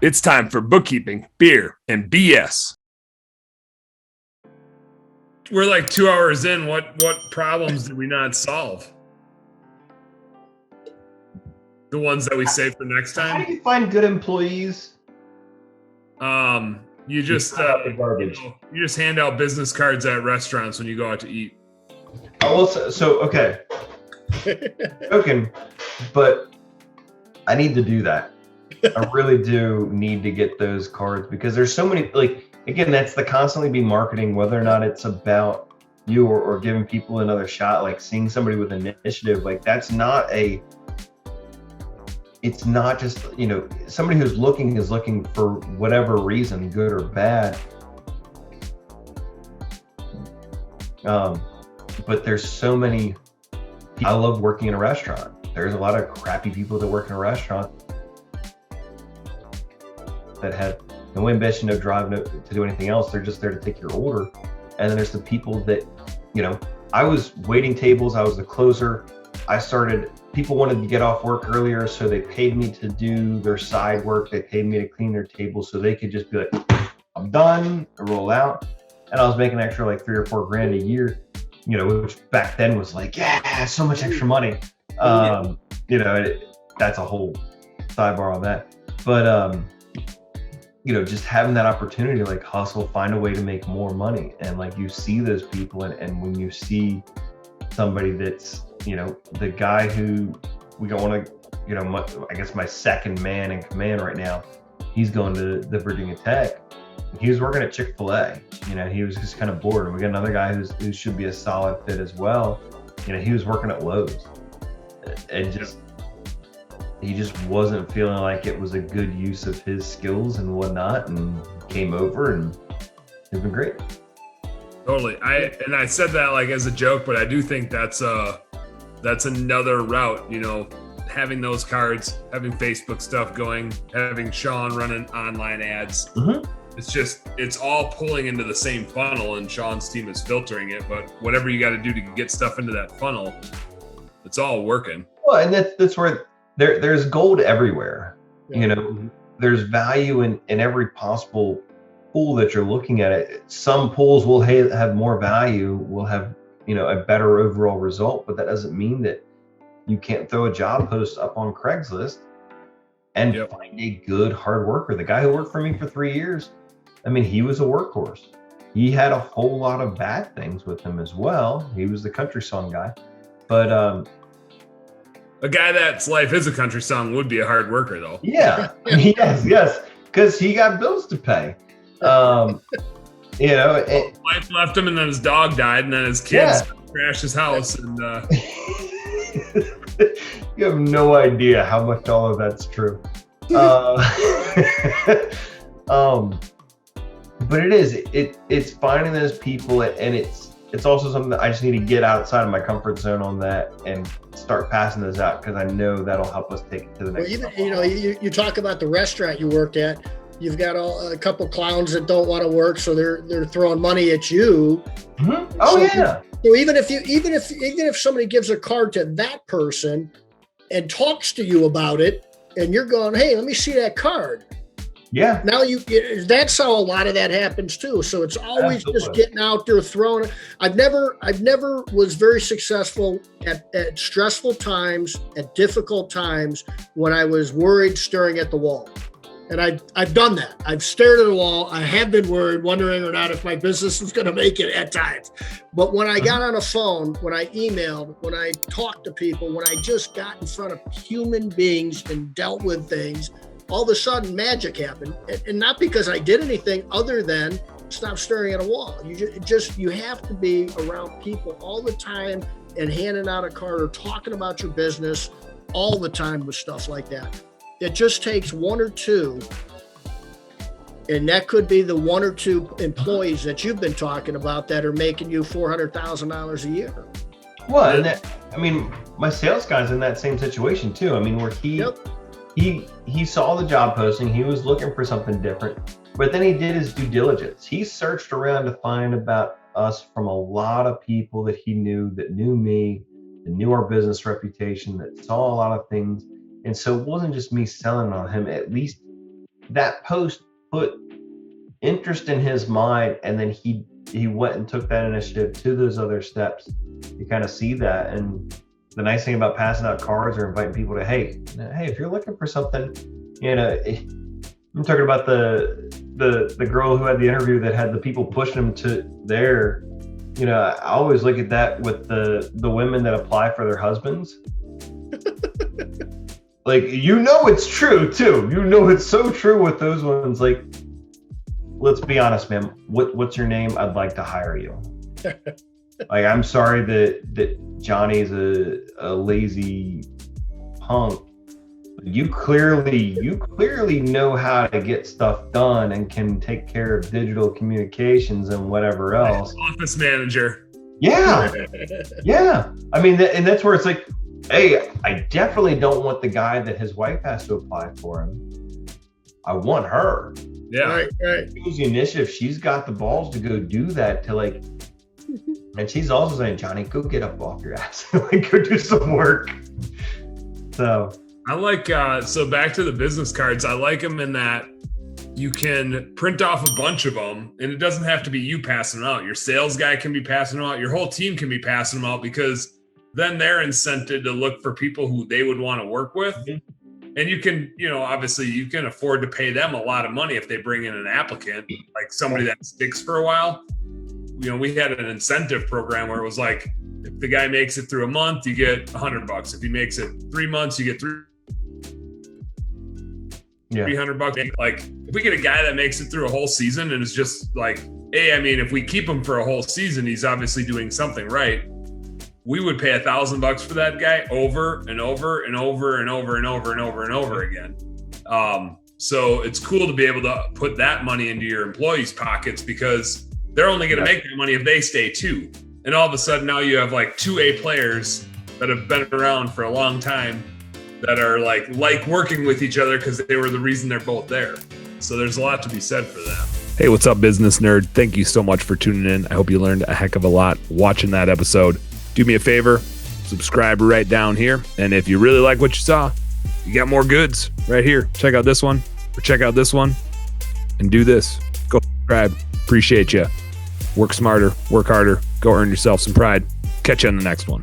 It's time for bookkeeping, beer, and BS. We're like 2 hours in. What problems did we not solve? The ones that we save for next How time. do you find good employees? You just the garbage. you just hand out business cards at restaurants when you go out to eat. Oh, well, so okay. Joking, but I need to do that. I really do need to get those cards because there's so many, like, again, that's the constantly be marketing, whether or not it's about you or giving people another shot, like seeing somebody with an initiative, like it's not just, somebody who's looking is looking for whatever reason, good or bad. But there's so many, I love working in a restaurant. There's a lot of crappy people that work in a restaurant that have no ambition, no drive, to do anything else. They're just there to take your order. And then there's the people that, I was waiting tables. I was the closer. People wanted to get off work earlier, so they paid me to do their side work. They paid me to clean their table so they could just be like, I'm done, and roll out. And I was making extra like $3 or $4 grand a year, which back then was like, yeah, so much extra money. That's a whole sidebar on that. But, just having that opportunity to like hustle, find a way to make more money. And like you see those people, and when you see somebody that's, the guy who we don't want to, I guess my second man in command right now, he's going to the Virginia Tech. He was working at Chick-fil-A. He was just kind of bored. And we got another guy who should be a solid fit as well. He was working at Lowe's, and he just wasn't feeling like it was a good use of his skills and whatnot, and came over, and it's been great. Totally. I said that like as a joke, but I do think that's another route, having those cards, having Facebook stuff going, having Sean running online ads. Mm-hmm. It's all pulling into the same funnel, and Sean's team is filtering it. But whatever you got to do to get stuff into that funnel, it's all working. Well, and that's where there's gold everywhere. Yeah. There's value in every possible pool that you're looking at. It. Some pools will have more value, will have a better overall result, but that doesn't mean that you can't throw a job post up on Craigslist and find a good hard worker. The guy who worked for me for 3 years, he was a workhorse. He had a whole lot of bad things with him as well. He was the country song guy, but a guy that's life is a country song would be a hard worker though. Yeah, yes, because he got bills to pay. Wife left him, and then his dog died, and then his kids crashed his house, and you have no idea how much all of that's true. But it's finding those people, and it's also something that I just need to get outside of my comfort zone on that and start passing those out, because I know that'll help us take it to the next level. You talk about the restaurant you worked at. You've got a couple clowns that don't want to work, so they're throwing money at you. Mm-hmm. Oh, yeah. So even if somebody gives a card to that person and talks to you about it, and you're going, hey, let me see that card. Yeah. Now that's how a lot of that happens too. So it's always just getting out there, throwing it. I've never was very successful at stressful times, at difficult times, when I was worried, staring at the wall. And I've done that. I've stared at a wall. I have been worried, wondering or not if my business was going to make it at times. But when I got on a phone, when I emailed, when I talked to people, when I just got in front of human beings and dealt with things, all of a sudden magic happened. And not because I did anything other than stop staring at a wall. You have to be around people all the time and handing out a card or talking about your business all the time with stuff like that. It just takes one or two, and that could be the one or two employees that you've been talking about that are making you $400,000 a year. Well, and my sales guy's in that same situation too. Where he saw the job posting, he was looking for something different, but then he did his due diligence. He searched around to find about us from a lot of people that he knew, that knew me, that knew our business reputation, that saw a lot of things. And so it wasn't just me selling on him. At least that post put interest in his mind, and then he went and took that initiative to those other steps. You kind of see that. And the nice thing about passing out cards or inviting people to, hey, if you're looking for something, I'm talking about the girl who had the interview that had the people pushing them to there. I always look at that with the women that apply for their husbands. Like, it's true too. It's so true with those ones. Like, let's be honest, ma'am. What's your name? I'd like to hire you. Like, I'm sorry that Johnny's a lazy punk. You clearly know how to get stuff done and can take care of digital communications and whatever else. Office manager. Yeah. Yeah. I mean, and that's where it's like, hey, I definitely don't want the guy that his wife has to apply for him. I want her. Yeah. Right. She's the initiative. She's got the balls to go do that, to like, and she's also saying, Johnny, go get up off your ass. Like, go do some work. So I like, so back to the business cards, I like them in that you can print off a bunch of them, and it doesn't have to be you passing them out. Your sales guy can be passing them out. Your whole team can be passing them out, because then they're incented to look for people who they would want to work with. Mm-hmm. And you can, obviously you can afford to pay them a lot of money if they bring in an applicant, like somebody that sticks for a while. We had an incentive program where it was like, if the guy makes it through a month, you get $100. If he makes it 3 months, you get $300. Like, if we get a guy that makes it through a whole season and is just like, hey, I mean, if we keep him for a whole season, he's obviously doing something right. We would pay $1,000 for that guy over and over and over and over and over and over and over again. So it's cool to be able to put that money into your employees' pockets, because they're only going to make that money if they stay too. And all of a sudden now you have like 2A players that have been around for a long time that are like working with each other because they were the reason they're both there. So there's a lot to be said for that. Hey, what's up, business nerd? Thank you so much for tuning in. I hope you learned a heck of a lot watching that episode. Do me a favor, subscribe right down here. And if you really like what you saw, you got more goods right here. Check out this one, or check out this one, and do this. Go subscribe. Appreciate you. Work smarter, work harder, go earn yourself some pride. Catch you on the next one.